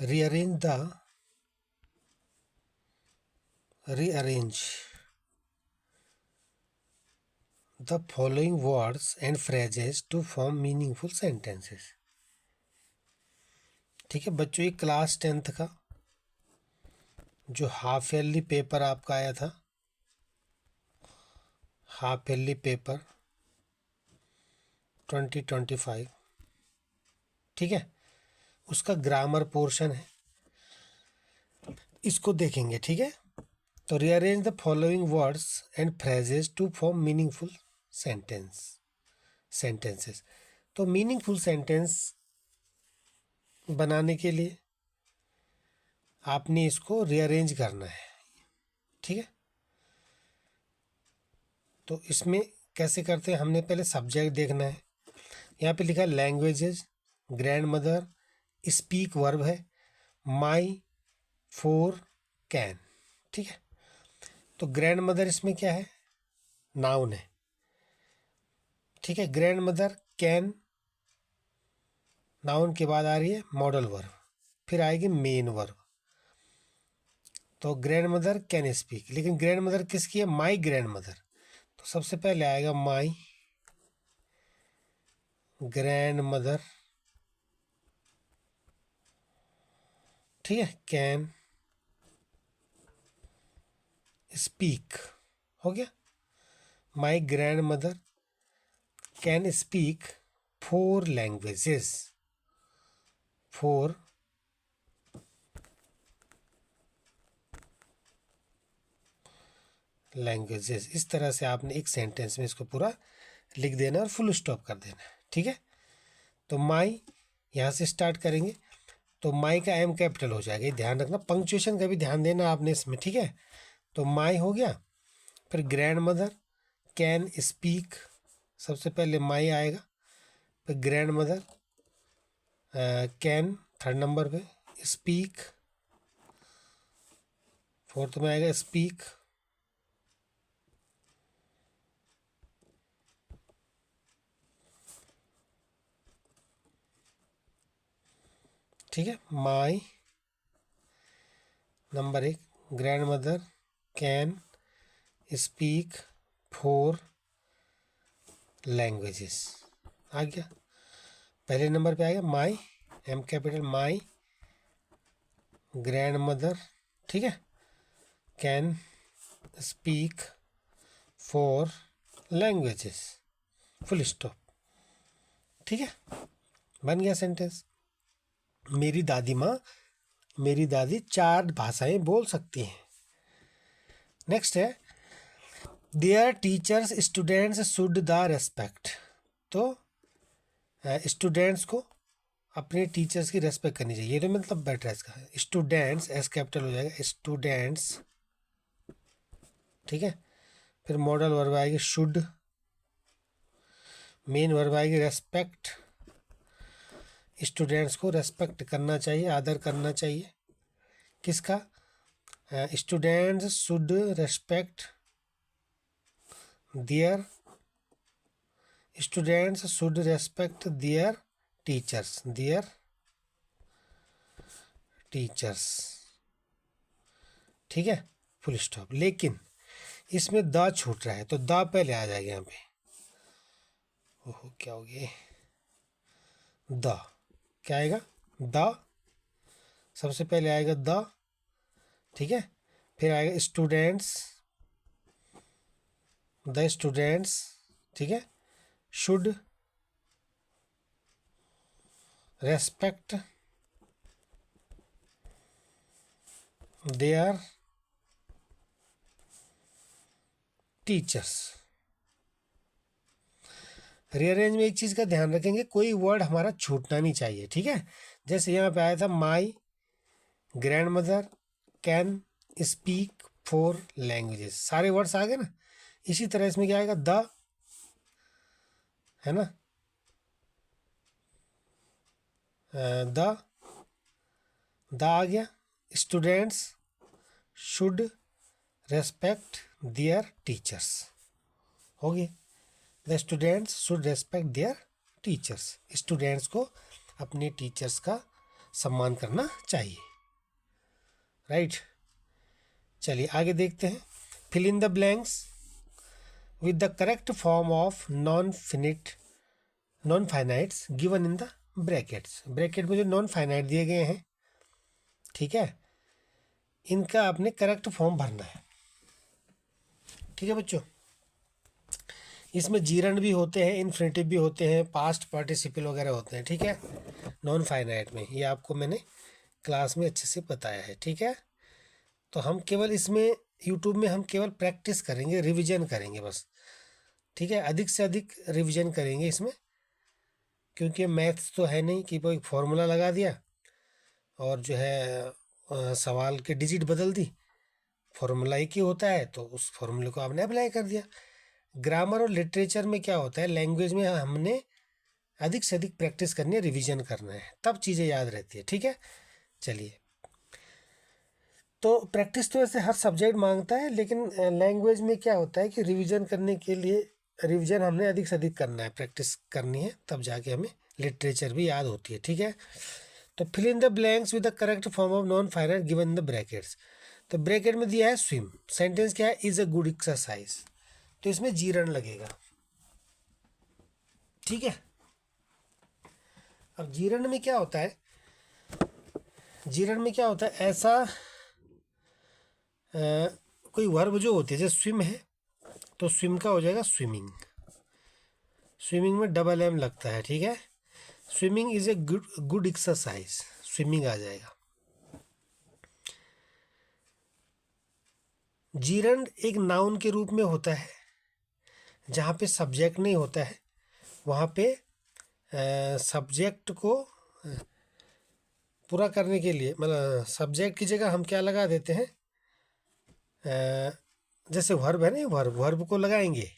rearrange the following words and phrases to form meaningful sentences। ठीक है बच्चों, ये क्लास 10th का जो हाफ ईयरली पेपर आपका आया था, हाफ ईयरली पेपर 2025, ठीक है, उसका ग्रामर पोर्शन है, इसको देखेंगे। ठीक है, तो rearrange the following words and phrases to form meaningful sentences. तो मीनिंगफुल सेंटेंस बनाने के लिए आपने इसको रीअरेंज करना है। ठीक है, तो इसमें कैसे करते हैं, हमने पहले सब्जेक्ट देखना है। यहाँ पे लिखा है languages, grand mother, speak verb है, माई, फोर, कैन। ठीक है, तो ग्रैंड मदर इसमें क्या है, नाउन है। ठीक है, ग्रैंड मदर कैन, नाउन के बाद आ रही है मॉडल वर्ब, फिर आएगी मेन वर्ब। तो ग्रैंड मदर कैन स्पीक, लेकिन ग्रैंड मदर किसकी है, माई ग्रैंड मदर। तो सबसे पहले आएगा माई ग्रैंड मदर, ठीक है, कैन स्पीक, हो गया। माई grandmother can speak 4 languages, 4 languages. इस तरह से आपने एक सेंटेंस में इसको पूरा लिख देना और फुल स्टॉप कर देना। ठीक है, तो माई यहाँ से स्टार्ट करेंगे, तो माई का एम कैपिटल हो जाएगा, ये ध्यान रखना, पंक्चुएशन का भी ध्यान देना आपने इसमें। ठीक है, तो माई हो गया, फिर ग्रैंड मदर कैन स्पीक, सबसे पहले माई आएगा, फिर grandmother can third number पे, स्पीक फोर्थ में आएगा, स्पीक, ठीक है, my number 1, grandmother can speak 4 languages, आ गया। पहले नंबर पे आएगा my, M capital, my grandmother, ठीक है, can speak 4 languages, full stop. ठीक है, बन गया सेंटेंस। मेरी दादी माँ, मेरी दादी 4 भाषाएं बोल सकती हैं। नेक्स्ट है there teachers students should the respect. तो स्टूडेंट्स को अपने टीचर्स की रेस्पेक्ट करनी चाहिए, ये तो मतलब बेटर है इसका। स्टूडेंट्स एस कैपिटल हो जाएगा, स्टूडेंट्स, ठीक है, फिर मॉडल वर्ब आएगी शुड, मेन वर्ब आएगी रेस्पेक्ट। स्टूडेंट्स को रेस्पेक्ट करना चाहिए, आदर करना चाहिए, किसका, students should respect there, students should respect there teachers, there teachers, ठीक है, फुल स्टॉप। लेकिन इसमें द छूट रहा है, तो द पहले आ जाएगा यहाँ पे। ओहो क्या हो गया, द क्या आएगा, द सबसे पहले आएगा द, ठीक है, फिर आएगा स्टूडेंट्स, द स्टूडेंट्स, ठीक है, should respect there teachers. Rearrange में एक चीज़ का ध्यान रखेंगे, कोई वर्ड हमारा छूटना नहीं चाहिए। ठीक है, जैसे यहाँ पे आया था माई grandmother can speak 4 languages, सारे वर्ड्स आ गए ना। इसी तरह इसमें क्या आएगा, द, है ना, द आ गया, students should respect there teachers, हो गए, the students should respect there teachers. Students को अपने टीचर्स का सम्मान करना चाहिए, राइट। चलिए आगे देखते हैं। Fill in the blanks with the correct form of non finites given in the brackets. Bracket में जो नॉन फाइनाइट दिए गए हैं, ठीक है, इनका आपने करेक्ट फॉर्म भरना है, ठीक है बच्चों। इसमें जीरंड भी होते हैं, इन्फिनिटिव भी होते हैं, पास्ट पार्टिसिपल वगैरह होते हैं, ठीक है, नॉन फाइनाइट में। ये आपको मैंने क्लास में अच्छे से बताया है, ठीक है। तो हम केवल इसमें यूट्यूब में हम केवल प्रैक्टिस करेंगे, रिवीजन करेंगे बस, ठीक है। अधिक से अधिक रिवीजन करेंगे इसमें, क्योंकि मैथ्स तो है नहीं कि कोई फॉर्मूला लगा दिया और जो है सवाल के डिजिट बदल दी। फॉर्मूला एक ही होता है तो उस फॉर्मूले को आपने अप्लाई कर दिया। ग्रामर और लिटरेचर में क्या होता है, लैंग्वेज में हमने अधिक से अधिक प्रैक्टिस करनी है, रिवीजन करना है, तब चीज़ें याद रहती है, ठीक है। चलिए, तो प्रैक्टिस तो वैसे हर सब्जेक्ट मांगता है, लेकिन लैंग्वेज में क्या होता है कि रिवीजन करने के लिए रिवीजन हमने अधिक से अधिक करना है, प्रैक्टिस करनी है, तब जाके हमें लिटरेचर भी याद होती है, ठीक है। तो fill in the blanks with the correct form of non finite given in the brackets. तो ब्रैकेट में दिया है स्विम, सेंटेंस क्या है, इज अ गुड एक्सरसाइज, तो इसमें जीरण लगेगा, ठीक है। अब जीरण में क्या होता है, जीरण में क्या होता है, ऐसा कोई वर्ब जो होती है, जैसे स्विम है तो स्विम का हो जाएगा स्विमिंग, स्विमिंग में डबल एम लगता है, ठीक है। Swimming is a good exercise, swimming आ जाएगा। जीरंड एक नाउन के रूप में होता है, जहाँ पे सब्जेक्ट नहीं होता है वहाँ पे सब्जेक्ट को पूरा करने के लिए, मतलब सब्जेक्ट की जगह हम क्या लगा देते हैं, जैसे वर्ब है ना, वर्ब को लगाएंगे,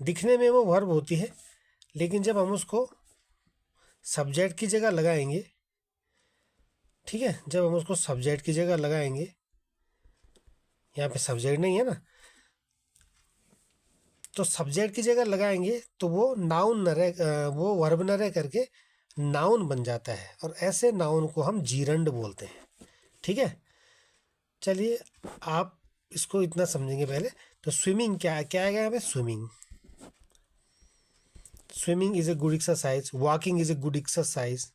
दिखने में वो वर्ब होती है, लेकिन जब हम उसको सब्जेक्ट की जगह लगाएंगे, ठीक है, जब हम उसको सब्जेक्ट की जगह लगाएंगे, यहाँ पे सब्जेक्ट नहीं है ना, तो सब्जेक्ट की जगह लगाएंगे तो वो नाउन न रह, वो वर्ब न रह करके नाउन बन जाता है, और ऐसे नाउन को हम जीरंड बोलते हैं, ठीक है। चलिए, आप इसको इतना समझेंगे पहले। तो स्विमिंग क्या है, क्या आएगा यहाँ पे, swimming, swimming is a good exercise, walking is a good exercise,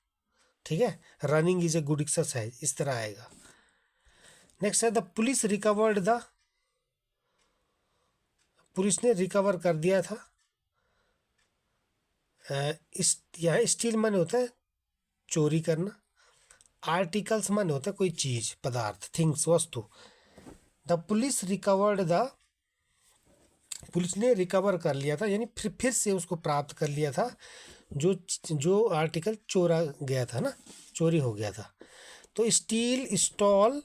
ठीक है, running is a good exercise, इस तरह आएगा। नेक्स्ट है the police recovered the, police ने रिकवर कर दिया था, यहाँ स्टील माने होता है चोरी करना, आर्टिकल्स माने होता है कोई चीज, पदार्थ, थिंग्स, वस्तु। The police recovered the, police ने रिकवर कर लिया था, यानी फिर से उसको प्राप्त कर लिया था, जो जो आर्टिकल चोरा गया था ना, चोरी हो गया था। तो स्टील, स्टॉल,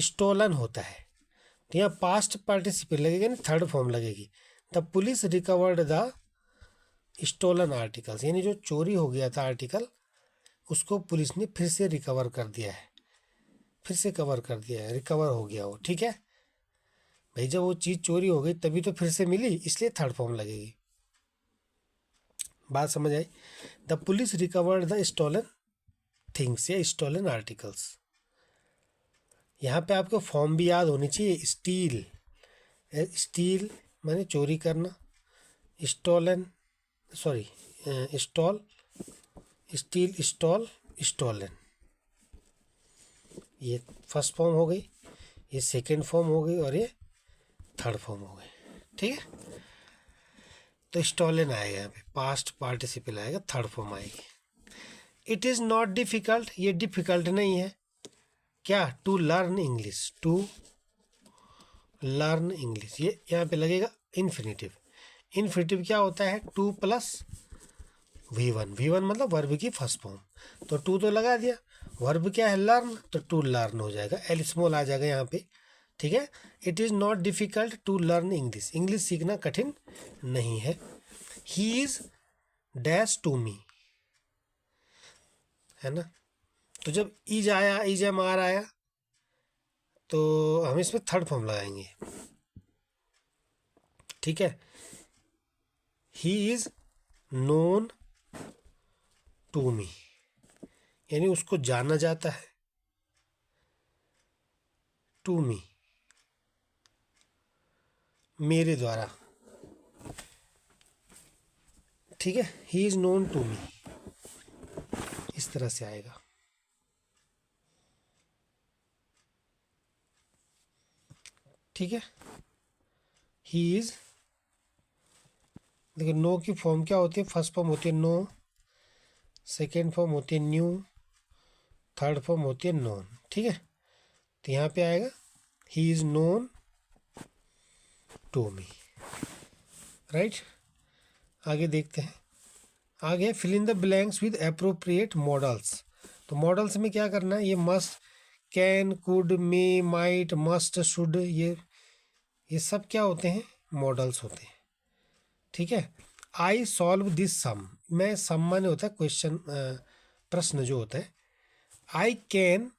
स्टोलन होता है, तो यहाँ पास्ट पार्टिसिपल लगेगा ना, थर्ड फॉर्म लगेगी। The police recovered the stolen articles, यानी जो चोरी हो गया था आर्टिकल, उसको पुलिस ने फिर से रिकवर कर दिया है, फिर से कवर कर दिया है, रिकवर हो गया वो, ठीक है भाई। जब वो चीज़ चोरी हो गई तभी तो फिर से मिली, इसलिए थर्ड फॉर्म लगेगी। बात समझ आई। The police recovered the stolen things या स्टोलन आर्टिकल्स। यहाँ पे आपको फॉर्म भी याद होनी चाहिए। स्टील, स्टील माने चोरी करना, stolen, sorry, stole, steal, stole, stolen, ये फर्स्ट फॉर्म हो गई, ये सेकेंड फॉर्म हो गई, और ये थर्ड फॉर्म हो गई, ठीक है। तो स्टॉलन आएगा यहाँ पे, पास्ट पार्टिसिपल आएगा, थर्ड फॉर्म आएगी। इट इज़ नॉट डिफ़िकल्ट, ये डिफ़िकल्ट नहीं है क्या, to learn English, to learn English, ये यहाँ पे लगेगा इन्फिनिटिव। इन्फिनिटिव क्या होता है, टू प्लस V1, V1 मतलब वर्ब की फर्स्ट फॉर्म, तो टू तो लगा दिया, वर्ब क्या है, लर्न, तो टू लर्न हो जाएगा, एल स्मॉल आ जाएगा यहाँ पे, ठीक है। It is not difficult to learn English, English सीखना कठिन नहीं है। He is dash to me, है ना। तो जब इज आया, इज एम आर आया, तो हम इसमें थर्ड फॉर्म लगाएंगे, ठीक है। He is known to me, यानी उसको जाना जाता है, टू मी, मेरे द्वारा, ठीक है, he is known to me, इस तरह से आएगा। ठीक है, ही इज, देखो नो की फॉर्म क्या होती है, फर्स्ट फॉर्म होती है नो, सेकेंड फॉर्म होती है न्यू, थर्ड फॉर्म होती है नोन। ठीक है, तो यहाँ पे आएगा he is known to me, right. आगे देखते हैं, आगे fill in the blanks with appropriate modals. तो मॉडल्स में क्या करना है, ये must, can, could, may, might, must, should, ये सब क्या होते हैं, मॉडल्स होते हैं। ठीक है, आई सॉल्व दिस सम, मैं सम माने होता है क्वेश्चन, प्रश्न जो होता है। आई कैन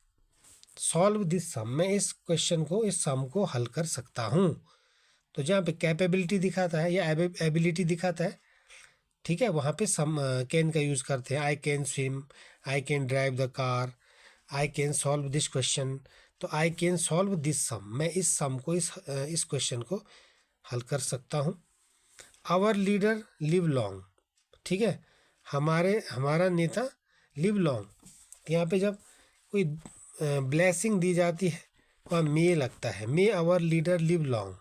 सॉल्व दिस सम, मैं इस क्वेश्चन को, इस सम को हल कर सकता हूँ। तो जहाँ पे कैपेबिलिटी दिखाता है या एबिलिटी दिखाता है, ठीक है, वहाँ पे सम कैन का यूज़ करते हैं। I can swim, I can drive the car, I can solve this question. तो आई कैन सॉल्व दिस सम, मैं इस सम को, इस क्वेश्चन को हल कर सकता हूँ। आवर लीडर लिव लॉन्ग, ठीक है, हमारा नेता लिव लॉन्ग। यहाँ पे जब कोई ब्लेसिंग दी जाती है वहाँ मे लगता है, मे आवर लीडर लिव लॉन्ग,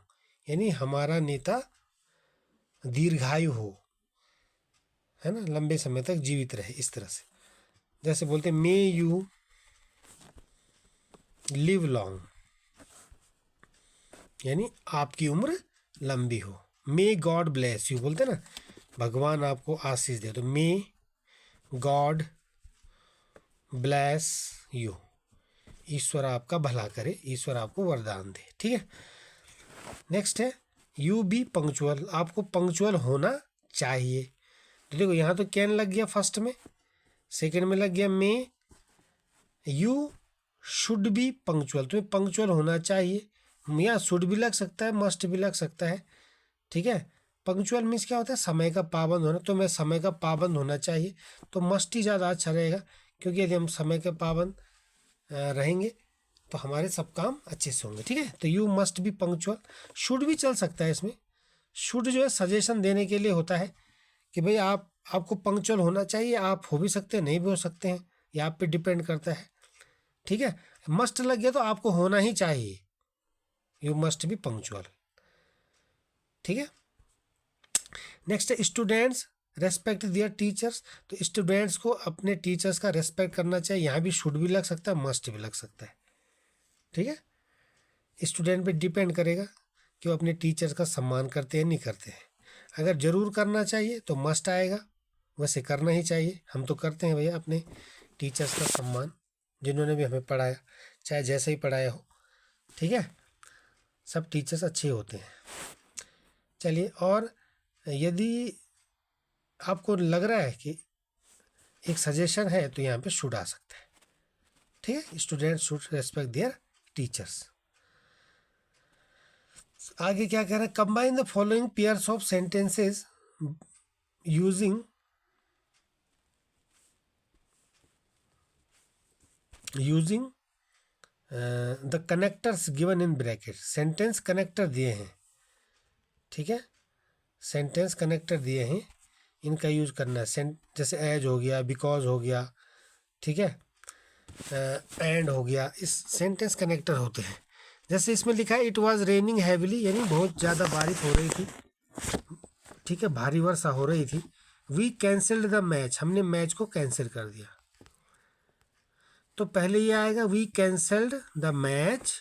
यानी हमारा नेता दीर्घायु हो, है ना, लंबे समय तक जीवित रहे, इस तरह से। जैसे बोलते हैं मे यू लिव लॉन्ग, यानी आपकी उम्र लंबी हो। मे गॉड ब्लेस यू बोलते हैं ना, भगवान आपको आशीष दे, तो मे गॉड ब्लेस यू, ईश्वर आपका भला करे, ईश्वर आपको वरदान दे। ठीक है, नेक्स्ट है यू बी पंक्चुअल, आपको पंक्चुअल होना चाहिए। तो देखो यहाँ तो कैन लग गया फर्स्ट में, सेकंड में लग गया मे, यू शुड बी पंक्चुअल, तुम्हें पंक्चुअल होना चाहिए। या शुड भी लग सकता है, मस्ट भी लग सकता है। ठीक है, पंक्चुअल मीन्स क्या होता है, समय का पाबंद होना, तो मैं समय का पाबंद होना चाहिए, तो मस्ट ही ज़्यादा अच्छा रहेगा, क्योंकि यदि हम समय के पाबंद रहेंगे तो हमारे सब काम अच्छे से होंगे। ठीक है, तो you must be punctual. Should भी चल सकता है इसमें, शुड जो है सजेशन देने के लिए होता है कि भाई आपको पंक्चुअल होना चाहिए, आप हो भी सकते हैं, नहीं भी हो सकते हैं, ये आप पे डिपेंड करता है। ठीक है, मस्ट लग गया तो आपको होना ही चाहिए, यू मस्ट बी पंक्चुअल। ठीक है, नेक्स्ट है स्टूडेंट्स रेस्पेक्ट दियर टीचर्स, तो स्टूडेंट्स को अपने टीचर्स का रेस्पेक्ट करना चाहिए, यहाँ भी शुड भी लग सकता है, मस्ट भी लग सकता है। ठीक है, स्टूडेंट पे डिपेंड करेगा कि वो अपने टीचर्स का सम्मान करते हैं नहीं करते हैं। अगर ज़रूर करना चाहिए तो मस्ट आएगा, वैसे करना ही चाहिए, हम तो करते हैं भैया अपने टीचर्स का सम्मान, जिन्होंने भी हमें पढ़ाया, चाहे जैसे ही पढ़ाया हो। ठीक है, सब टीचर्स अच्छे होते हैं। चलिए, और यदि आपको लग रहा है कि एक सजेशन है तो यहाँ पे शुड आ सकता है। ठीक है, student should respect there teachers. आगे क्या कह रहा है, combine the following pairs of sentences using the connectors given in bracket, sentence connector दिए हैं। ठीक है, सेंटेंस कनेक्टर दिए हैं, इनका यूज करना है। जैसे एज हो गया, बिकॉज हो गया, ठीक है, एंड हो गया, इस सेंटेंस कनेक्टर होते हैं। जैसे इसमें लिखा है इट वाज रेनिंग हैविली, यानी बहुत ज़्यादा बारिश हो रही थी। ठीक है, भारी वर्षा हो रही थी। वी कैंसल्ड द मैच, हमने मैच को कैंसिल कर दिया। तो पहले ये आएगा वी कैंसल्ड द मैच,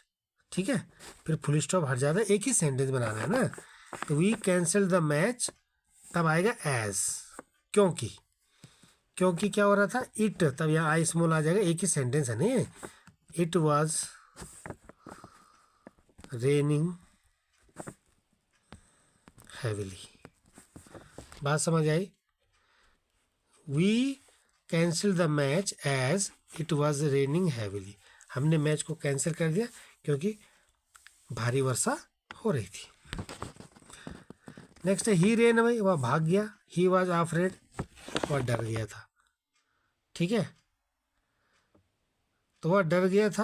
ठीक है, फिर फुल स्टॉप हट जाता है, एक ही सेंटेंस बनाना है ना। तो वी कैंसल्ड द मैच, तब आएगा एज, क्योंकि क्या हो रहा था, इट, तब यहाँ आई स्मॉल आ जाएगा, एक ही सेंटेंस है नहीं, इट वाज रेनिंग हैविली। बात समझ आई, we cancel the match as it was raining heavily, हमने मैच को कैंसिल कर दिया क्योंकि भारी वर्षा हो रही थी। नेक्स्ट है ही रेन अवे, वह भाग गया। ही वाज अफ्रेड, वह डर गया था। ठीक है, तो वह डर गया था,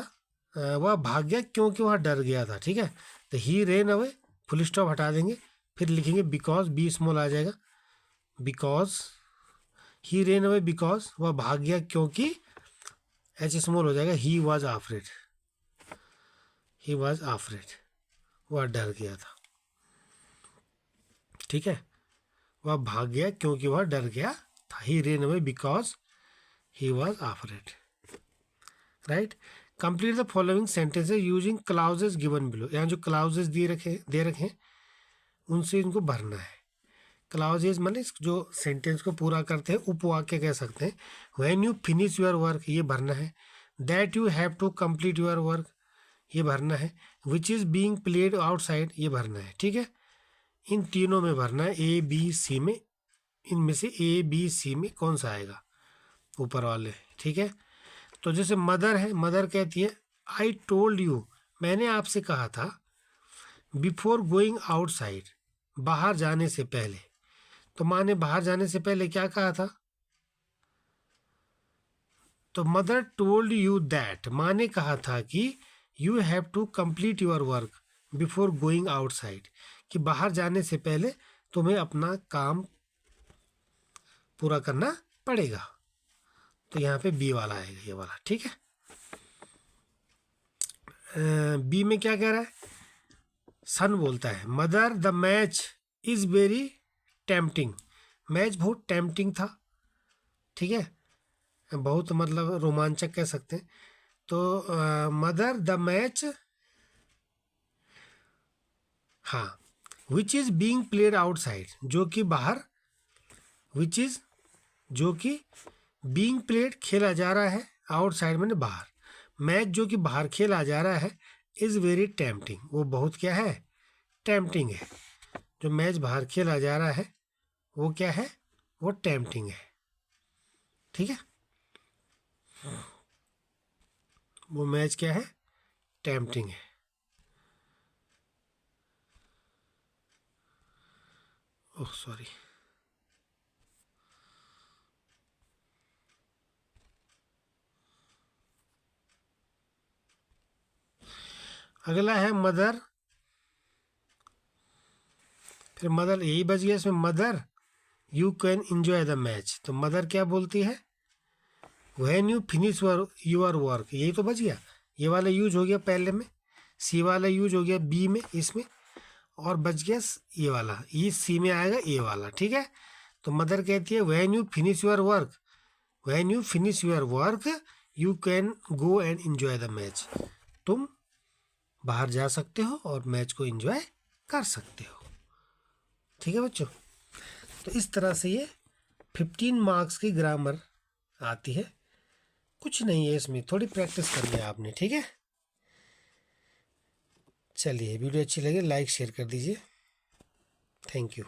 वह भाग गया क्योंकि वह डर गया था। ठीक है, तो ही रेन अवे, फुल स्टॉप हटा देंगे, फिर लिखेंगे बिकॉज, बी स्मॉल आ जाएगा, because he ran away because, वह भाग गया क्योंकि, एच स्मॉल हो जाएगा, ही was afraid, he was afraid, वह डर गया था। ठीक है, वह भाग गया क्योंकि वह डर गया था, he ran away because he was afraid. Right, complete the following sentences using clauses given below. यहाँ जो क्लाउजेस दे रखे हैं उनसे इनको भरना है। क्लाउजेस माने जो सेंटेंस को पूरा करते हैं, उपवाक्य कह सकते हैं। When you finish your work, ये भरना है। That you have to complete your work, ये भरना है। Which is being played outside, ये भरना है। ठीक है, इन तीनों में भरना है, ए बी सी में, इनमें से ए बी सी में कौन सा आएगा, ऊपर वाले। ठीक है, तो जैसे मदर है, मदर कहती है आई टोल्ड यू, मैंने आपसे कहा था, बिफोर गोइंग आउटसाइड, बाहर जाने से पहले। तो माँ ने बाहर जाने से पहले क्या कहा था, तो मदर टोल्ड यू दैट, माँ ने कहा था कि you have to complete your work before going outside, कि बाहर जाने से पहले तुम्हें अपना काम पूरा करना पड़ेगा। तो यहाँ पे बी वाला आएगा, ये वाला। ठीक है, बी में क्या कह रहा है, सन बोलता है mother the match is very tempting, match बहुत टेम्पटिंग था। ठीक है, बहुत मतलब रोमांचक कह सकते हैं। तो मदर द मैच, हाँ, विच इज़ बीइंग प्लेड आउटसाइड, जो कि बाहर, विच इज़ जो कि बीइंग प्लेड खेला जा रहा है, आउटसाइड मैंने बाहर, मैच जो कि बाहर खेला जा रहा है, इज़ वेरी टेम्पटिंग, वो बहुत क्या है, टेम्पटिंग है। जो मैच बाहर खेला जा रहा है वो क्या है, वो टेम्पटिंग है। ठीक है, वो मैच क्या है, टेम्पटिंग है। ओह सॉरी, अगला है मदर, फिर मदर यही बच गया इसमें, mother you can enjoy the match. तो मदर क्या बोलती है, when you finish your work, यही तो बच गया, ये वाला यूज हो गया पहले में, सी वाला यूज हो गया बी में, इसमें, और बच गया ये वाला, ये सी में आएगा ये वाला। ठीक है, तो मदर कहती है when you finish your work, when you finish your work you can go and enjoy the match, तुम बाहर जा सकते हो और मैच को एंजॉय कर सकते हो। ठीक है बच्चों, तो इस तरह से ये 15 मार्क्स की ग्रामर आती है। कुछ नहीं है इसमें, थोड़ी प्रैक्टिस करनी है आपने। ठीक है, चलिए, वीडियो अच्छी लगे लाइक शेयर कर दीजिए। Thank you.